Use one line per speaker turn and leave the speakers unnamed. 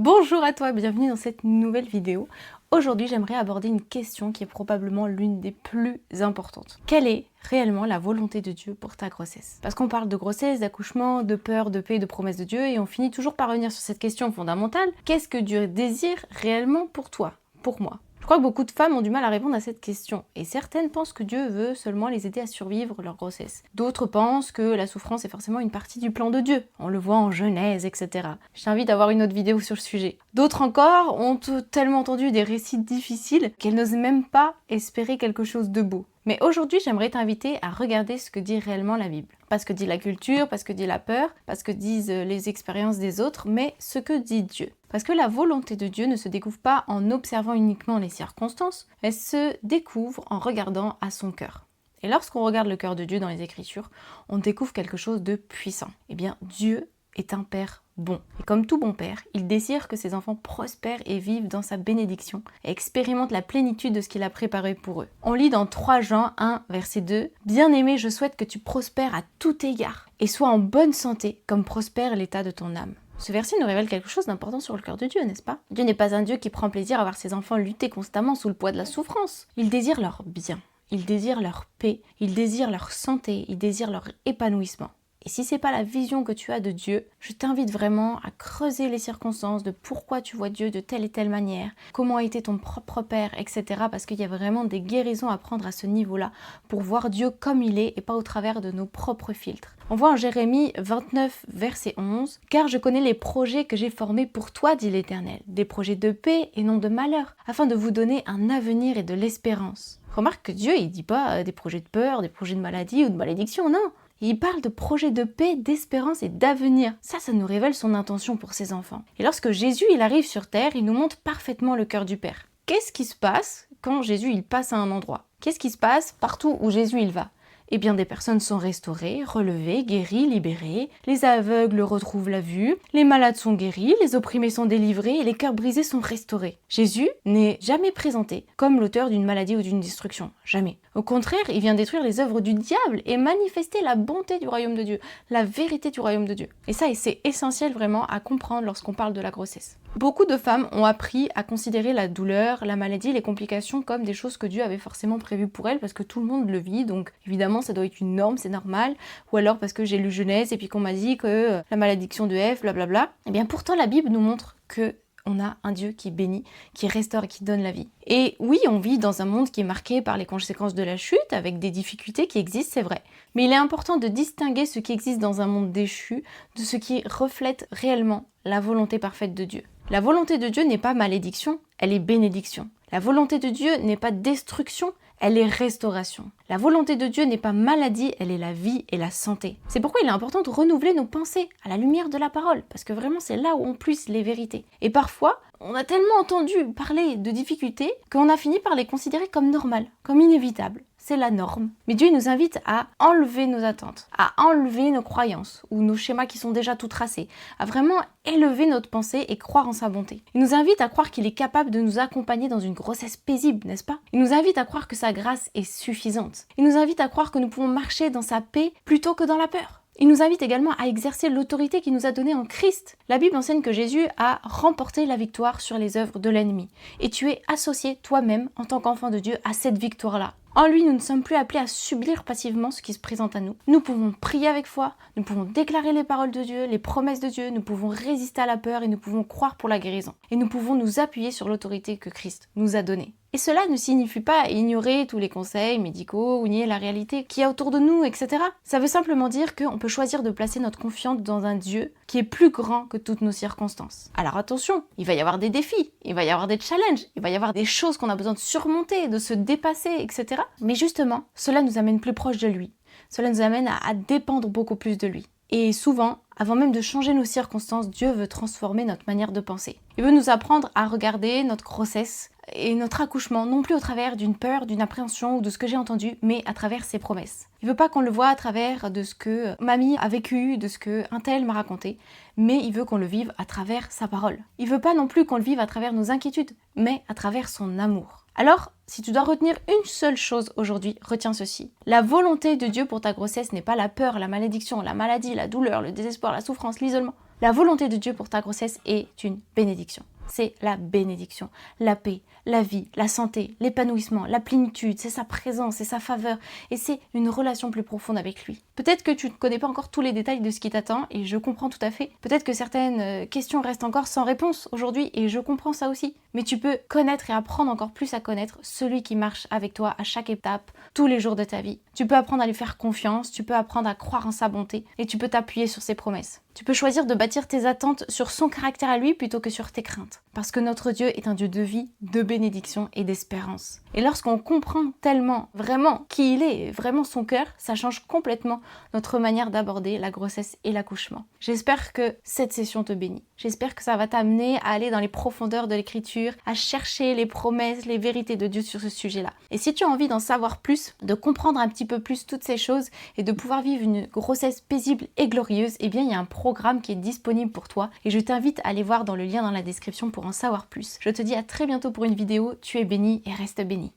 Bonjour à toi, bienvenue dans cette nouvelle vidéo. Aujourd'hui, j'aimerais aborder une question qui est probablement l'une des plus importantes. Quelle est réellement la volonté de Dieu pour ta grossesse? Parce qu'on parle de grossesse, d'accouchement, de peur, de paix, de promesse de Dieu, et on finit toujours par revenir sur cette question fondamentale. Qu'est-ce que Dieu désire réellement pour toi, pour moi? Je crois que beaucoup de femmes ont du mal à répondre à cette question, et certaines pensent que Dieu veut seulement les aider à survivre leur grossesse. D'autres pensent que la souffrance est forcément une partie du plan de Dieu, on le voit en Genèse, etc. Je t'invite à voir une autre vidéo sur le sujet. D'autres encore ont tellement entendu des récits difficiles qu'elles n'osent même pas espérer quelque chose de beau. Mais aujourd'hui, j'aimerais t'inviter à regarder ce que dit réellement la Bible. Pas ce que dit la culture, pas ce que dit la peur, pas ce que disent les expériences des autres, mais ce que dit Dieu. Parce que la volonté de Dieu ne se découvre pas en observant uniquement les circonstances, elle se découvre en regardant à son cœur. Et lorsqu'on regarde le cœur de Dieu dans les Écritures, on découvre quelque chose de puissant. Eh bien, Dieu est un Père bon. Et comme tout bon père, il désire que ses enfants prospèrent et vivent dans sa bénédiction et expérimentent la plénitude de ce qu'il a préparé pour eux. On lit dans 3 Jean 1, verset 2, « Bien-aimé, je souhaite que tu prospères à tout égard et sois en bonne santé comme prospère l'état de ton âme. » Ce verset nous révèle quelque chose d'important sur le cœur de Dieu, n'est-ce pas? Dieu n'est pas un Dieu qui prend plaisir à voir ses enfants lutter constamment sous le poids de la souffrance. Il désire leur bien, il désire leur paix, il désire leur santé, il désire leur épanouissement. Et si c'est pas la vision que tu as de Dieu, je t'invite vraiment à creuser les circonstances de pourquoi tu vois Dieu de telle et telle manière, comment a été ton propre père, etc. Parce qu'il y a vraiment des guérisons à prendre à ce niveau-là pour voir Dieu comme il est et pas au travers de nos propres filtres. On voit en Jérémie 29, verset 11, « Car je connais les projets que j'ai formés pour toi, dit l'Éternel, des projets de paix et non de malheur, afin de vous donner un avenir et de l'espérance. » Remarque que Dieu, il dit pas des projets de peur, des projets de maladie ou de malédiction, non. Il parle de projets de paix, d'espérance et d'avenir. Ça nous révèle son intention pour ses enfants. Et lorsque Jésus il arrive sur terre, il nous montre parfaitement le cœur du Père. Qu'est-ce qui se passe quand Jésus il passe à un endroit? Qu'est-ce qui se passe partout où Jésus il va? Eh bien, des personnes sont restaurées, relevées, guéries, libérées, les aveugles retrouvent la vue, les malades sont guéris, les opprimés sont délivrés et les cœurs brisés sont restaurés. Jésus n'est jamais présenté comme l'auteur d'une maladie ou d'une destruction. Jamais. Au contraire, il vient détruire les œuvres du diable et manifester la bonté du royaume de Dieu, la vérité du royaume de Dieu. Et ça, c'est essentiel vraiment à comprendre lorsqu'on parle de la grossesse. Beaucoup de femmes ont appris à considérer la douleur, la maladie, les complications comme des choses que Dieu avait forcément prévues pour elles parce que tout le monde le vit, donc évidemment ça doit être une norme, c'est normal, ou alors parce que j'ai lu Genèse et puis qu'on m'a dit que la malédiction de Ève, blablabla. Et bien pourtant la Bible nous montre que on a un Dieu qui bénit, qui restaure et qui donne la vie. Et oui, on vit dans un monde qui est marqué par les conséquences de la chute, avec des difficultés qui existent, c'est vrai. Mais il est important de distinguer ce qui existe dans un monde déchu de ce qui reflète réellement la volonté parfaite de Dieu. La volonté de Dieu n'est pas malédiction, elle est bénédiction. La volonté de Dieu n'est pas destruction, elle est restauration. La volonté de Dieu n'est pas maladie, elle est la vie et la santé. C'est pourquoi il est important de renouveler nos pensées à la lumière de la parole, parce que vraiment c'est là où on puise les vérités. Et parfois, on a tellement entendu parler de difficultés qu'on a fini par les considérer comme normales, comme inévitables. C'est la norme. Mais Dieu nous invite à enlever nos attentes, à enlever nos croyances ou nos schémas qui sont déjà tout tracés, à vraiment élever notre pensée et croire en sa bonté. Il nous invite à croire qu'il est capable de nous accompagner dans une grossesse paisible, n'est-ce pas? Il nous invite à croire que sa grâce est suffisante. Il nous invite à croire que nous pouvons marcher dans sa paix plutôt que dans la peur. Il nous invite également à exercer l'autorité qu'il nous a donnée en Christ. La Bible enseigne que Jésus a remporté la victoire sur les œuvres de l'ennemi. Et tu es associé toi-même, en tant qu'enfant de Dieu, à cette victoire-là. En lui, nous ne sommes plus appelés à subir passivement ce qui se présente à nous. Nous pouvons prier avec foi, nous pouvons déclarer les paroles de Dieu, les promesses de Dieu, nous pouvons résister à la peur et nous pouvons croire pour la guérison. Et nous pouvons nous appuyer sur l'autorité que Christ nous a donnée. Et cela ne signifie pas ignorer tous les conseils médicaux ou nier la réalité qu'il y a autour de nous, etc. Ça veut simplement dire qu'on peut choisir de placer notre confiance dans un Dieu qui est plus grand que toutes nos circonstances. Alors attention, il va y avoir des défis, il va y avoir des challenges, il va y avoir des choses qu'on a besoin de surmonter, de se dépasser, etc. Mais justement, cela nous amène plus proche de lui. Cela nous amène à dépendre beaucoup plus de lui. Et souvent, avant même de changer nos circonstances, Dieu veut transformer notre manière de penser. Il veut nous apprendre à regarder notre grossesse et notre accouchement, non plus au travers d'une peur, d'une appréhension ou de ce que j'ai entendu, mais à travers ses promesses. Il veut pas qu'on le voit à travers de ce que mamie a vécu, de ce que un tel m'a raconté, mais il veut qu'on le vive à travers sa parole. Il veut pas non plus qu'on le vive à travers nos inquiétudes, mais à travers son amour. Alors, si tu dois retenir une seule chose aujourd'hui, retiens ceci. La volonté de Dieu pour ta grossesse n'est pas la peur, la malédiction, la maladie, la douleur, le désespoir, la souffrance, l'isolement. La volonté de Dieu pour ta grossesse est une bénédiction. C'est la bénédiction, la paix, la vie, la santé, l'épanouissement, la plénitude, c'est sa présence, c'est sa faveur et c'est une relation plus profonde avec lui. Peut-être que tu ne connais pas encore tous les détails de ce qui t'attend et je comprends tout à fait. Peut-être que certaines questions restent encore sans réponse aujourd'hui et je comprends ça aussi. Mais tu peux connaître et apprendre encore plus à connaître celui qui marche avec toi à chaque étape, tous les jours de ta vie. Tu peux apprendre à lui faire confiance, tu peux apprendre à croire en sa bonté et tu peux t'appuyer sur ses promesses. Tu peux choisir de bâtir tes attentes sur son caractère à lui plutôt que sur tes craintes. Parce que notre Dieu est un Dieu de vie, de bénédiction et d'espérance. Et lorsqu'on comprend tellement, vraiment, qui il est, vraiment son cœur, ça change complètement notre manière d'aborder la grossesse et l'accouchement. J'espère que cette session te bénit. J'espère que ça va t'amener à aller dans les profondeurs de l'écriture, à chercher les promesses, les vérités de Dieu sur ce sujet-là. Et si tu as envie d'en savoir plus, de comprendre un petit peu plus toutes ces choses et de pouvoir vivre une grossesse paisible et glorieuse, eh bien il y a un programme qui est disponible pour toi et je t'invite à aller voir dans le lien dans la description pour en savoir plus. Je te dis à très bientôt pour une vidéo, tu es béni et reste béni.